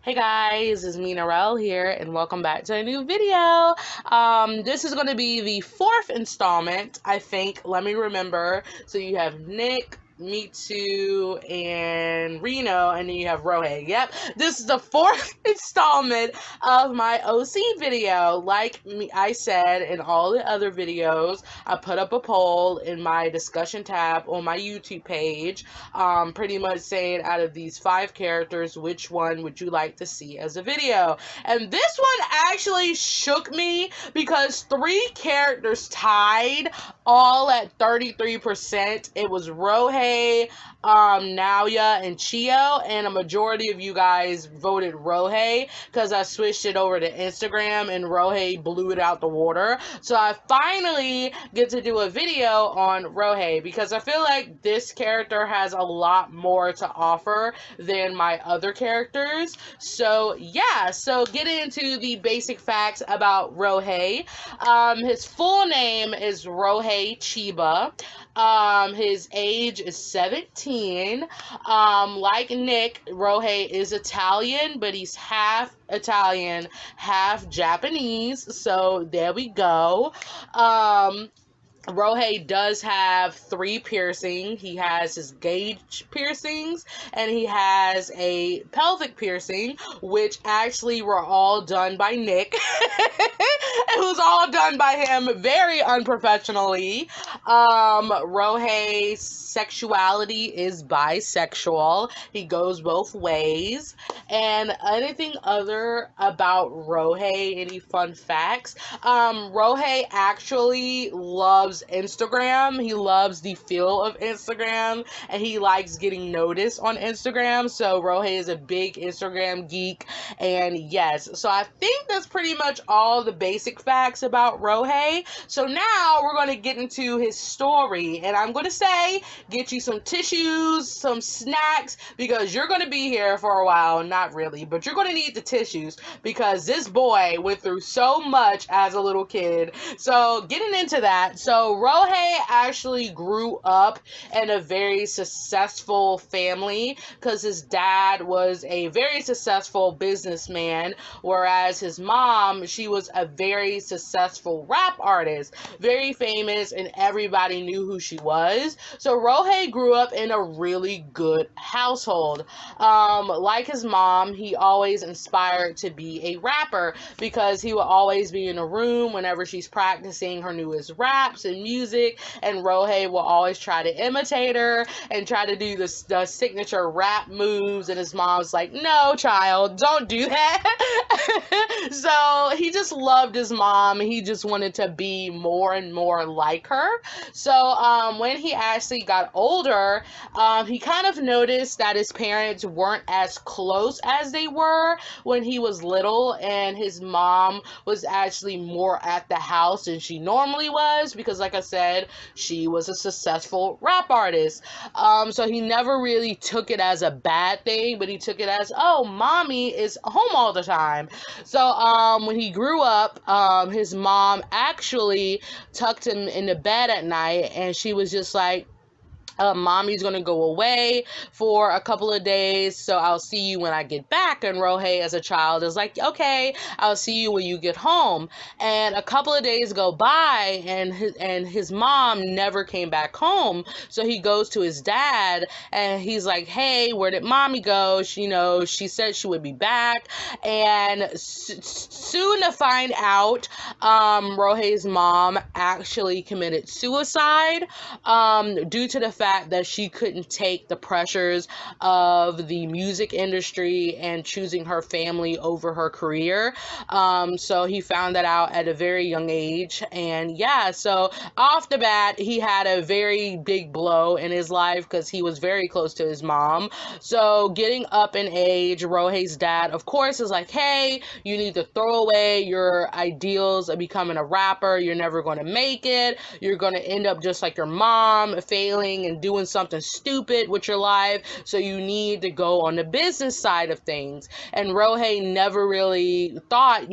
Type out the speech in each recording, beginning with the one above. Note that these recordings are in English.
Hey guys, it's me Narelle here, and welcome back to a new video. This is going to be the fourth installment, I think. Let me remember. So you have Nick, Mitsu, and Reno, and then you have Ryohei. Yep, this is the fourth installment of my OC video. I said in all the other videos, I put up a poll in my discussion tab on my YouTube page, pretty much saying out of these five characters, which one would you like to see as a video? And this one actually shook me because three characters tied, all at 33%. It was Ryohei, Naoya, and Chio, and a majority of you guys voted Ryohei because I switched it over to Instagram and Ryohei blew it out the water. So I finally get to do a video on Ryohei because I feel like this character has a lot more to offer than my other characters. So yeah, so get into the basic facts about Ryohei. His full name is Ryohei Chiba. His age is 17. Like Nick, Ryohei is Italian, but he's half Italian, half Japanese. So there we go. Ryohei does have three piercings. He has his gauge piercings and he has a pelvic piercing, which actually were all done by Nick. It was all done by him very unprofessionally. Ryohei's sexuality is bisexual. He goes both ways. And anything other about Ryohei, any fun facts? Ryohei actually loves Instagram. He loves the feel of Instagram and he likes getting noticed on Instagram. So Ryohei is a big Instagram geek. And yes, so I think that's pretty much all the basic facts about Ryohei. So now we're going to get into his story. And I'm going to say, get you some tissues, some snacks, because you're going to be here for a while. Not really, but you're going to need the tissues because this boy went through so much as a little kid. So getting into that, so Ryohei actually grew up in a very successful family because his dad was a very successful businessman, whereas his mom, she was a very successful rap artist, very famous, and everybody knew who she was. So Ryohei grew up in a really good household. Like his mom, he always inspired to be a rapper because he will always be in a room whenever she's practicing her newest raps and music, and Ryohei will always try to imitate her and try to do the signature rap moves, and his mom's like, no child, don't do that. So he just loved his mom. He just wanted to be more and more like her. So when he actually got older, he kind of noticed that his parents weren't as close as they were when he was little, and his mom was actually more at the house than she normally was because, like I said, she was a successful rap artist. So he never really took it as a bad thing, but he took it as, oh, mommy is home all the time. So when he grew up, his mom actually tucked him in the bed at night, and she was just like, mommy's gonna go away for a couple of days, so I'll see you when I get back. And Ryohei, as a child, is like, okay, I'll see you when you get home. And a couple of days go by, and his mom never came back home. So he goes to his dad, and he's like, hey, where did mommy go? She said she would be back. And soon to find out, Ryohei's mom actually committed suicide, due to the fact that she couldn't take the pressures of the music industry and choosing her family over her career. So he found that out at a very young age. And yeah, so off the bat, he had a very big blow in his life because he was very close to his mom. So getting up in age, Ryohei's dad, of course, is like, hey, you need to throw away your ideals of becoming a rapper. You're never going to make it. You're going to end up just like your mom, failing and doing something stupid with your life, so you need to go on the business side of things. And Ryohei never really thought,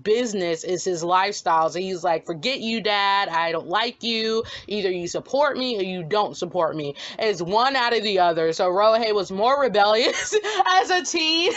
business is his lifestyle. So he's like, forget you, dad. I don't like you. Either you support me or you don't support me. It's one out of the other. So Ryohei was more rebellious as a teen.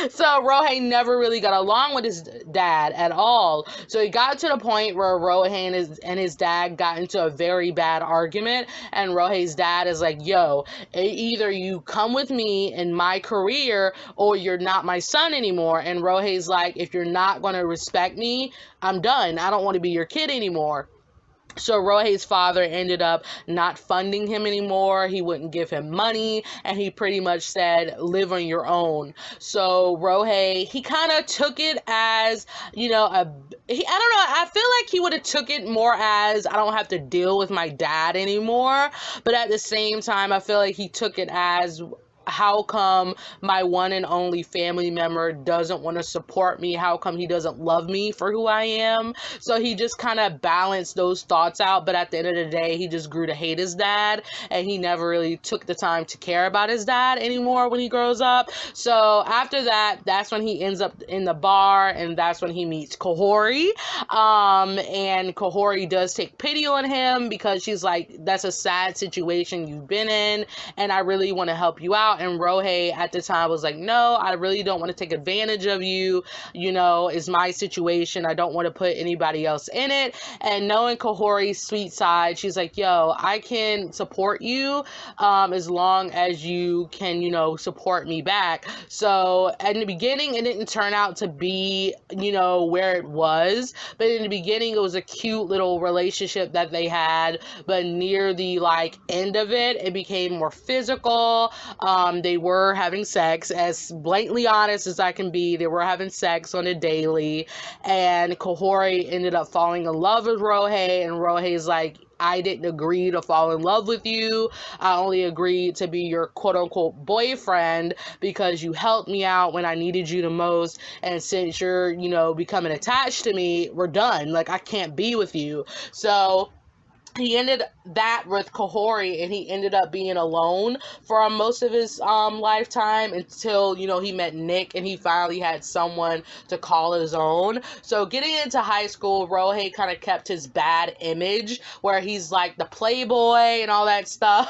So Ryohei never really got along with his dad at all. So he got to the point where Ryohei and his dad got into a very bad argument. And Ryohei's dad is like, yo, either you come with me in my career or you're not my son anymore. And Ryohei's like, if you're not going to respect me, I'm done. I don't want to be your kid anymore. So Ryohei's father ended up not funding him anymore. He wouldn't give him money, and he pretty much said, live on your own. So Ryohei, he kind of took it as, I don't know, I feel like he would have took it more as, I don't have to deal with my dad anymore. But at the same time, I feel like he took it as, how come my one and only family member doesn't want to support me? How come he doesn't love me for who I am? So he just kind of balanced those thoughts out. But at the end of the day, he just grew to hate his dad, and he never really took the time to care about his dad anymore when he grows up. So after that, that's when he ends up in the bar, and that's when he meets Kohori. And Kohori does take pity on him because she's like, that's a sad situation you've been in, and I really want to help you out. And Ryohei at the time was like, no, I really don't want to take advantage of you. It's my situation. I don't want to put anybody else in it. And knowing Kohori's sweet side, she's like, yo, I can support you as long as you can, support me back. So in the beginning, it didn't turn out to be, where it was. But in the beginning, it was a cute little relationship that they had. But near the end of it, it became more physical. They were having sex, as blatantly honest as I can be. They were having sex on a daily, and Kohori ended up falling in love with Ryohei, and Ryohei's like, I didn't agree to fall in love with you. I only agreed to be your quote-unquote boyfriend because you helped me out when I needed you the most, and since you're, becoming attached to me, we're done. I can't be with you. So he ended that with Kohori, and he ended up being alone for most of his lifetime until he met Nick, and he finally had someone to call his own. So getting into high school, Ryohei kind of kept his bad image where he's like the playboy and all that stuff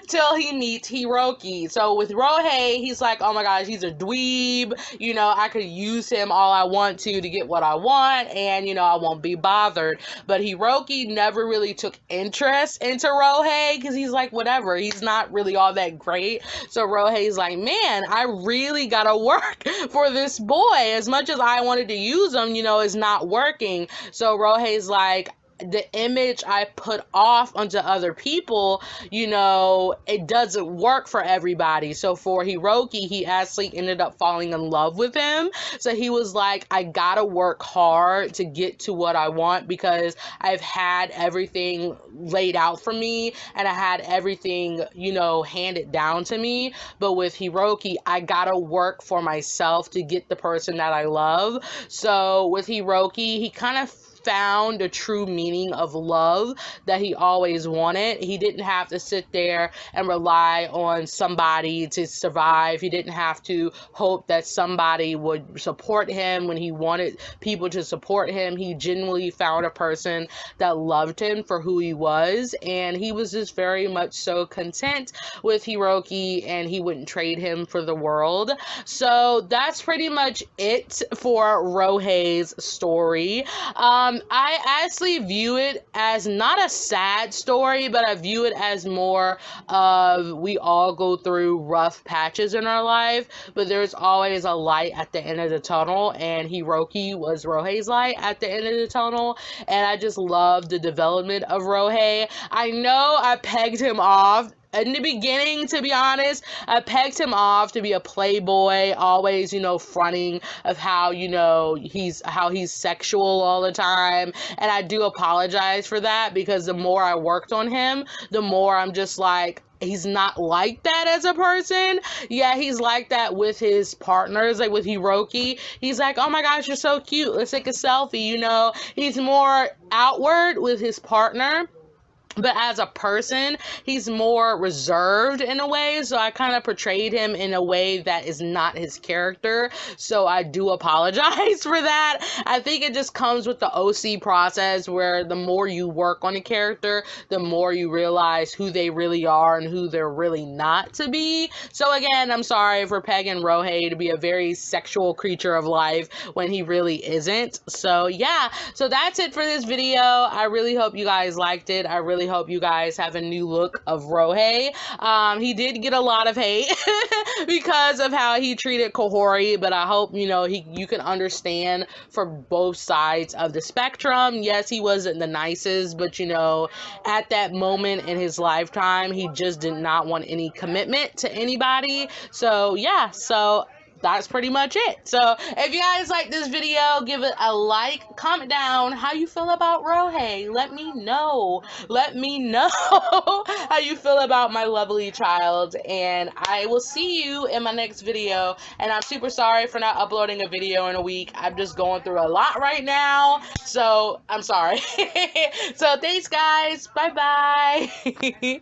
till he meets Hiroki. So with Ryohei, he's like, oh my gosh, he's a dweeb, I could use him all I want to get what I want, and I won't be bothered. But Hiroki never really took interest into Ryohei because he's like, whatever, he's not really all that great. So Ryohei's like, man, I really gotta work for this boy. As much as I wanted to use him, is not working. So Ryohei's like, the image I put off onto other people, it doesn't work for everybody. So for Hiroki, he actually ended up falling in love with him. So he was like, I gotta work hard to get to what I want because I've had everything laid out for me and I had everything, handed down to me. But with Hiroki, I gotta work for myself to get the person that I love. So with Hiroki, he kind of found the true meaning of love that he always wanted. He didn't have to sit there and rely on somebody to survive. He didn't have to hope that somebody would support him when he wanted people to support him. He genuinely found a person that loved him for who he was, and he was just very much so content with Hiroki, and he wouldn't trade him for the world. So that's pretty much it for Ryohei's story. I actually view it as not a sad story, but I view it as more of, we all go through rough patches in our life, but there's always a light at the end of the tunnel, and Hiroki was Ryohei's light at the end of the tunnel, and I just love the development of Ryohei. I know I pegged him off in the beginning, to be honest. I pegged him off to be a playboy, always, fronting of how, he's sexual all the time. And I do apologize for that, because the more I worked on him, the more I'm just like, he's not like that as a person. Yeah, he's like that with his partners, like with Hiroki. He's like, oh my gosh, you're so cute, let's take a selfie, He's more outward with his partner. but as a person, he's more reserved in a way. So I kind of portrayed him in a way that is not his character. So I do apologize for that. I think it just comes with the OC process, where the more you work on a character, the more you realize who they really are and who they're really not to be. So again, I'm sorry for pegging Ryohei to be a very sexual creature of life when he really isn't. So yeah, so that's it for this video. I really hope you guys liked it. I really hope you guys have a new look of Ryohei. He did get a lot of hate because of how he treated Kohori, but I hope, you know, you can understand for both sides of the spectrum. Yes, he wasn't the nicest, but you know, at that moment in his lifetime, he just did not want any commitment to anybody. So yeah, so that's pretty much it. So if you guys like this video, give it a like, comment down how you feel about Ryohei. Let me know. Let me know how you feel about my lovely child. And I will see you in my next video. And I'm super sorry for not uploading a video in a week. I'm just going through a lot right now. So I'm sorry. So thanks guys. Bye bye.